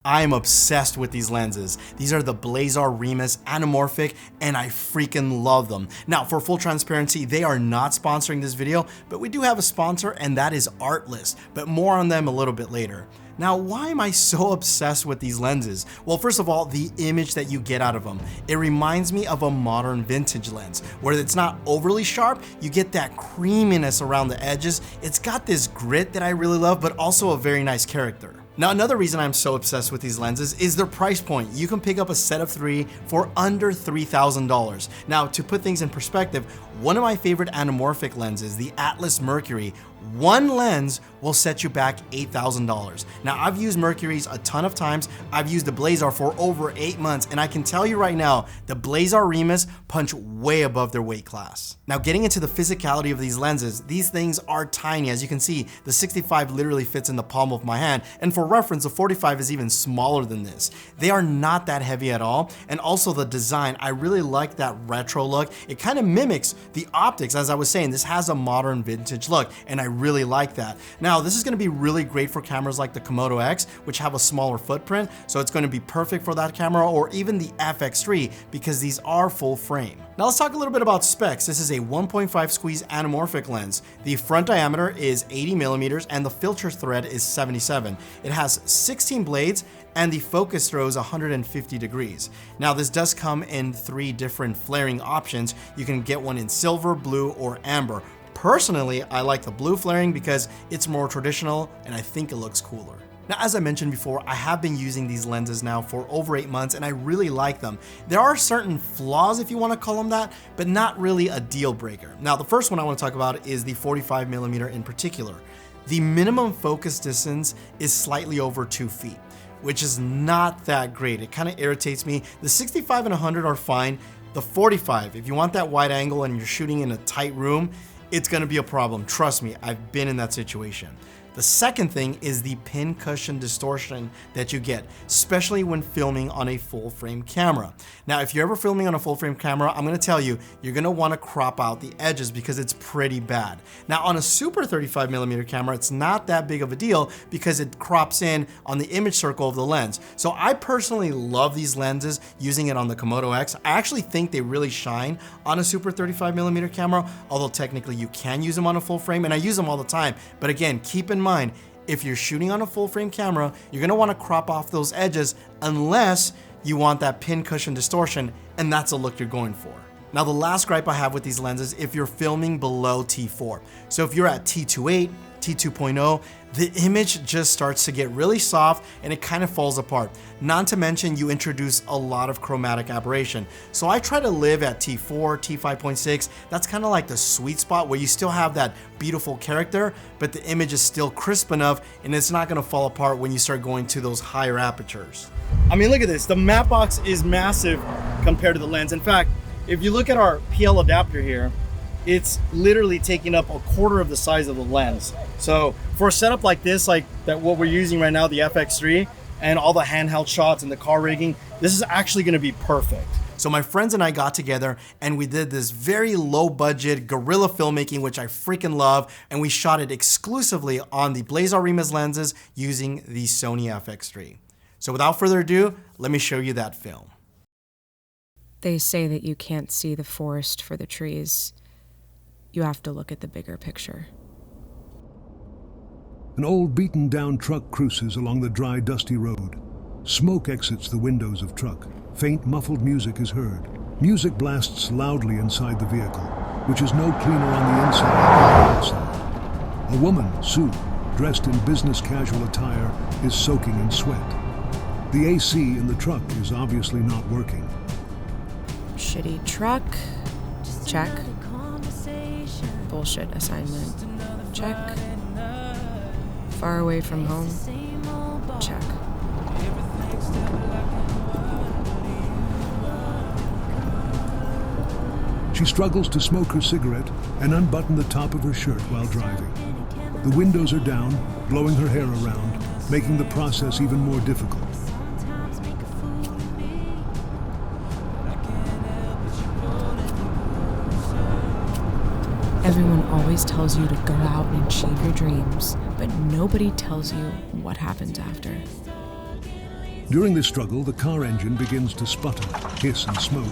I am obsessed with these lenses. These are the Blazar Remus Anamorphic, and I freaking love them. Now, for full transparency, they are not sponsoring this video, but we do have a sponsor, and that is Artlist, but more on them a little bit later. Now, why am I so obsessed with these lenses? Well, first of all, the image that you get out of them. It reminds me of a modern vintage lens, where it's not overly sharp, you get that creaminess around the edges. It's got this grit that I really love, but also a very nice character. Now, another reason I'm so obsessed with these lenses is their price point. You can pick up a set of 3 for under $3,000. Now, to put things in perspective, one of my favorite anamorphic lenses, the Atlas Mercury, one lens will set you back $8,000. Now, I've used Mercuries a ton of times. I've used the Blazar for over 8 months, and I can tell you right now, the Blazar Remus punch way above their weight class. Now, getting into the physicality of these lenses, these things are tiny. As you can see, the 65 literally fits in the palm of my hand, and for reference, the 45 is even smaller than this. They are not that heavy at all, and also the design, I really like that retro look. It kind of mimics the optics. As I was saying, this has a modern vintage look, and I really like that. Now, this is going to be really great for cameras like the Komodo X, which have a smaller footprint, so it's going to be perfect for that camera, or even the FX3, because these are full frame. Now let's talk a little bit about specs. This is a 1.5 squeeze anamorphic lens. The front diameter is 80 millimeters and the filter thread is 77. It has 16 blades and the focus throw is 150 degrees. Now this does come in 3 different flaring options. You can get one in silver, blue, or amber. Personally, I like the blue flaring because it's more traditional and I think it looks cooler. Now, as I mentioned before, I have been using these lenses now for over 8 months and I really like them. There are certain flaws, if you want to call them that, but not really a deal breaker. Now, the first one I want to talk about is the 45 millimeter in particular. The minimum focus distance is slightly over 2 feet, which is not that great. It kind of irritates me. The 65 and 100 are fine. The 45, if you want that wide angle and you're shooting in a tight room, it's going to be a problem. Trust me, I've been in that situation. The second thing is the pin cushion distortion that you get, especially when filming on a full frame camera. Now, if you're ever filming on a full frame camera, I'm gonna tell you, you're gonna wanna crop out the edges because it's pretty bad. Now, on a super 35 millimeter camera, it's not that big of a deal because it crops in on the image circle of the lens. So I personally love these lenses using it on the Komodo X. I actually think they really shine on a super 35 millimeter camera, although technically you can use them on a full frame, and I use them all the time. But again, keep in mind, if you're shooting on a full frame camera, you're gonna wanna crop off those edges unless you want that pin cushion distortion, and that's a look you're going for. Now, the last gripe I have with these lenses, if you're filming below T4. So if you're at T2.8, T2.0, the image just starts to get really soft and it kind of falls apart. Not to mention you introduce a lot of chromatic aberration. So I try to live at T4, T5.6. That's kind of like the sweet spot where you still have that beautiful character, but the image is still crisp enough and it's not gonna fall apart when you start going to those higher apertures. I mean, look at this. The matte box is massive compared to the lens. In fact, if you look at our PL adapter here, it's literally taking up 1/4 of the size of the lens. So for a setup like this, like that what we're using right now, the FX3, and all the handheld shots and the car rigging, this is actually gonna be perfect. So my friends and I got together and we did this very low budget guerrilla filmmaking, which I freaking love, and we shot it exclusively on the Blazar Remus lenses using the Sony FX3. So without further ado, let me show you that film. They say that you can't see the forest for the trees. You have to look at the bigger picture. An old beaten-down truck cruises along the dry, dusty road. Smoke exits the windows of truck. Faint, muffled music is heard. Music blasts loudly inside the vehicle, which is no cleaner on the inside than the outside. A woman, Sue, dressed in business casual attire, is soaking in sweat. The AC in the truck is obviously not working. Shitty truck. Check. Bullshit assignment. Check. Far away from home. Check. She struggles to smoke her cigarette and unbutton the top of her shirt while driving. The windows are down, blowing her hair around, making the process even more difficult. Everyone always tells you to go out and achieve your dreams, but nobody tells you what happens after. During this struggle, the car engine begins to sputter, hiss, and smoke.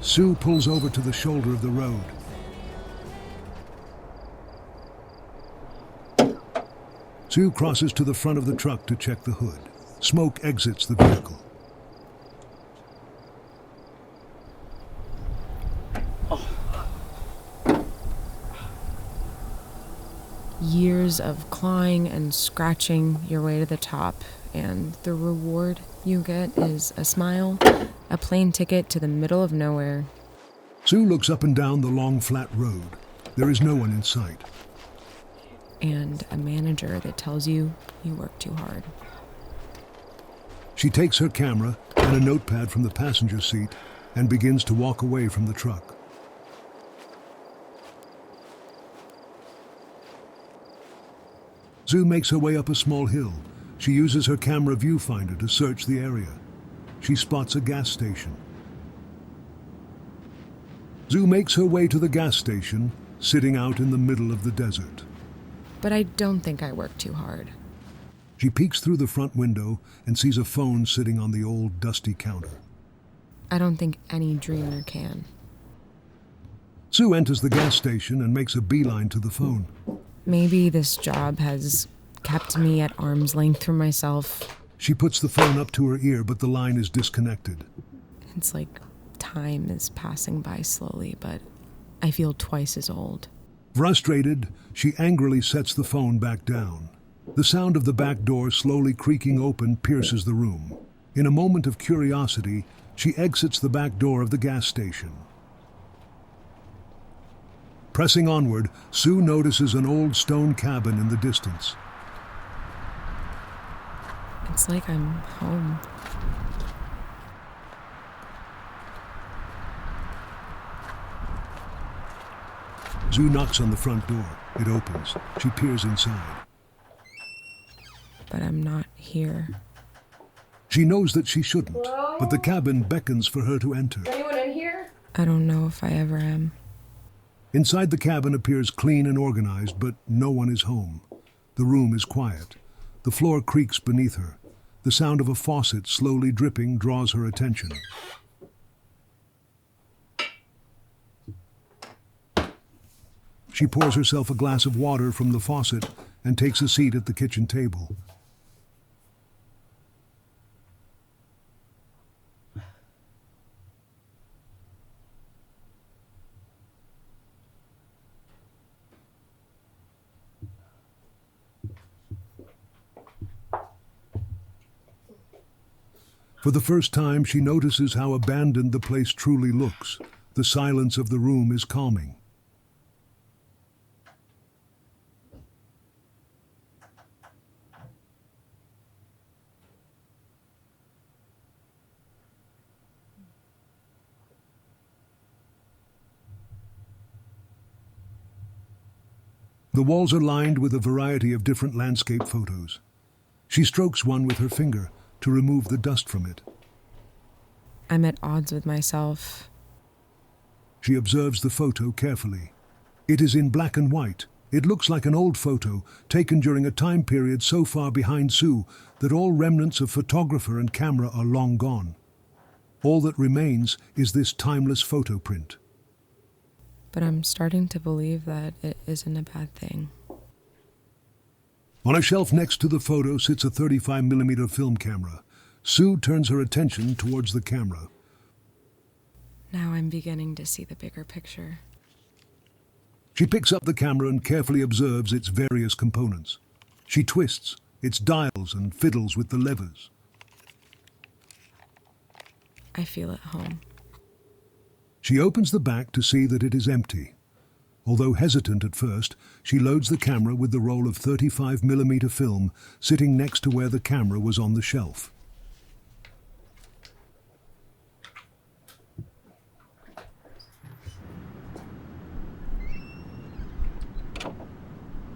Sue pulls over to the shoulder of the road. Sue crosses to the front of the truck to check the hood. Smoke exits the vehicle. Years of clawing and scratching your way to the top, and the reward you get is a smile, a plane ticket to the middle of nowhere. Sue looks up and down the long, flat road. There is no one in sight. And a manager that tells you you work too hard. She takes her camera and a notepad from the passenger seat and begins to walk away from the truck. Sue makes her way up a small hill. She uses her camera viewfinder to search the area. She spots a gas station. Sue makes her way to the gas station, sitting out in the middle of the desert. But I don't think I work too hard. She peeks through the front window and sees a phone sitting on the old, dusty counter. I don't think any dreamer can. Sue enters the gas station and makes a beeline to the phone. Maybe this job has kept me at arm's length from myself. She puts the phone up to her ear, but the line is disconnected. It's like time is passing by slowly, but I feel twice as old. Frustrated, she angrily sets the phone back down. The sound of the back door slowly creaking open pierces the room. In a moment of curiosity, she exits the back door of the gas station. Pressing onward, Sue notices an old stone cabin in the distance. It's like I'm home. Sue knocks on the front door. It opens. She peers inside. But I'm not here. She knows that she shouldn't, but the cabin beckons for her to enter. Anyone in here? I don't know if I ever am. Inside the cabin appears clean and organized, but no one is home. The room is quiet. The floor creaks beneath her. The sound of a faucet slowly dripping draws her attention. She pours herself a glass of water from the faucet and takes a seat at the kitchen table. For the first time, she notices how abandoned the place truly looks. The silence of the room is calming. The walls are lined with a variety of different landscape photos. She strokes one with her finger to remove the dust from it. I'm at odds with myself. She observes the photo carefully. It is in black and white. It looks like an old photo taken during a time period so far behind Sue that all remnants of photographer and camera are long gone. All that remains is this timeless photo print. But I'm starting to believe that it isn't a bad thing. On a shelf next to the photo sits a 35mm film camera. Sue turns her attention towards the camera. Now I'm beginning to see the bigger picture. She picks up the camera and carefully observes its various components. She twists its dials and fiddles with the levers. I feel at home. She opens the back to see that it is empty. Although hesitant at first, she loads the camera with the roll of 35mm film sitting next to where the camera was on the shelf.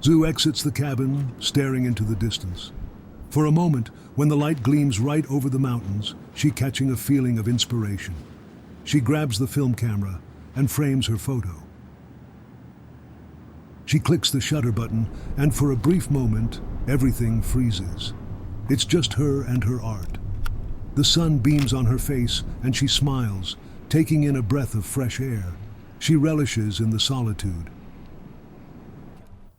Sue exits the cabin, staring into the distance. For a moment, when the light gleams right over the mountains, she catching a feeling of inspiration. She grabs the film camera and frames her photo. She clicks the shutter button, and for a brief moment, everything freezes. It's just her and her art. The sun beams on her face, and she smiles, taking in a breath of fresh air. She relishes in the solitude.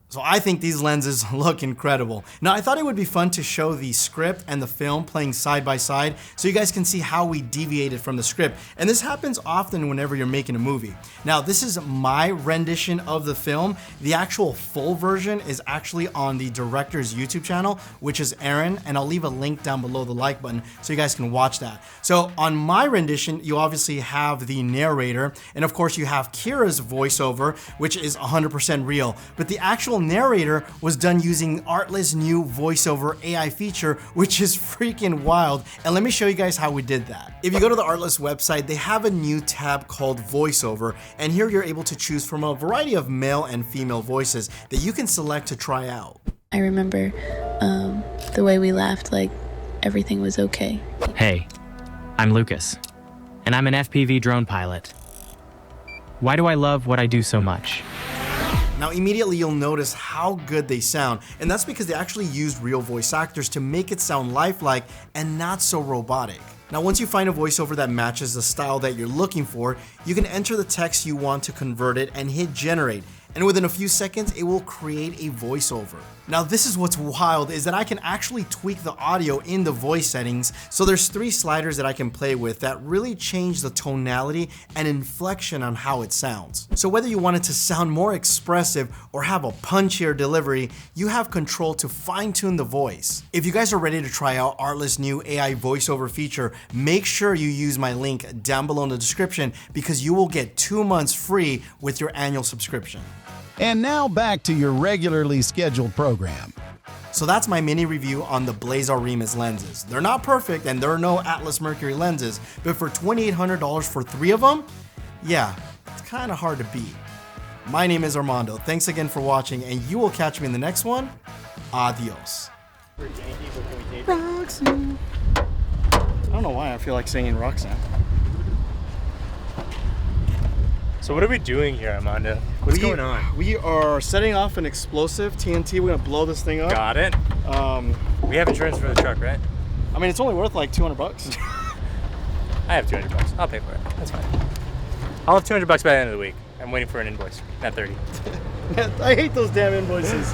So I think these lenses look incredible. Now I thought it would be fun to show the script and the film playing side by side so you guys can see how we deviated from the script. And this happens often whenever you're making a movie. Now this is my rendition of the film. The actual full version is actually on the director's YouTube channel, which is Aaron, and I'll leave a link down below the like button so you guys can watch that. So on my rendition, you obviously have the narrator, and of course you have Kira's voiceover, which is 100% real, but the actual narrator was done using Artlist's new voiceover AI feature, which is freaking wild. And let me show you guys how we did that. If you go to the Artlist website, they have a new tab called voiceover, and here you're able to choose from a variety of male and female voices that you can select to try out. I remember the way we laughed, like everything was okay. Hey, I'm Lucas, and I'm an FPV drone pilot. Why do I love what I do so much? Now immediately you'll notice how good they sound, and that's because they actually used real voice actors to make it sound lifelike and not so robotic. Now once you find a voiceover that matches the style that you're looking for, you can enter the text you want to convert it and hit generate. And within a few seconds, it will create a voiceover. Now this is what's wild, is that I can actually tweak the audio in the voice settings. So there's 3 sliders that I can play with that really change the tonality and inflection on how it sounds. So whether you want it to sound more expressive or have a punchier delivery, you have control to fine tune the voice. If you guys are ready to try out Artlist's new AI voiceover feature, make sure you use my link down below in the description because you will get 2 months free with your annual subscription. And now back to your regularly scheduled program. So that's my mini review on the blazar remus lenses. They're not perfect and there are no Atlas Mercury lenses, but for $2,800 for 3 of them, yeah, it's kind of hard to beat. My name is Armando. Thanks again for watching, and you will catch me in the next one. Adios. Roxanne. I don't know why I feel like singing Roxanne. So what are we doing here, Armando? What's going on? We are setting off an explosive TNT. We're gonna blow this thing up. Got it. We have insurance for the truck, right? I mean, it's only worth like 200 bucks. I have 200 bucks. I'll pay for it. That's fine. I'll have 200 bucks by the end of the week. I'm waiting for an invoice, not 30. I hate those damn invoices.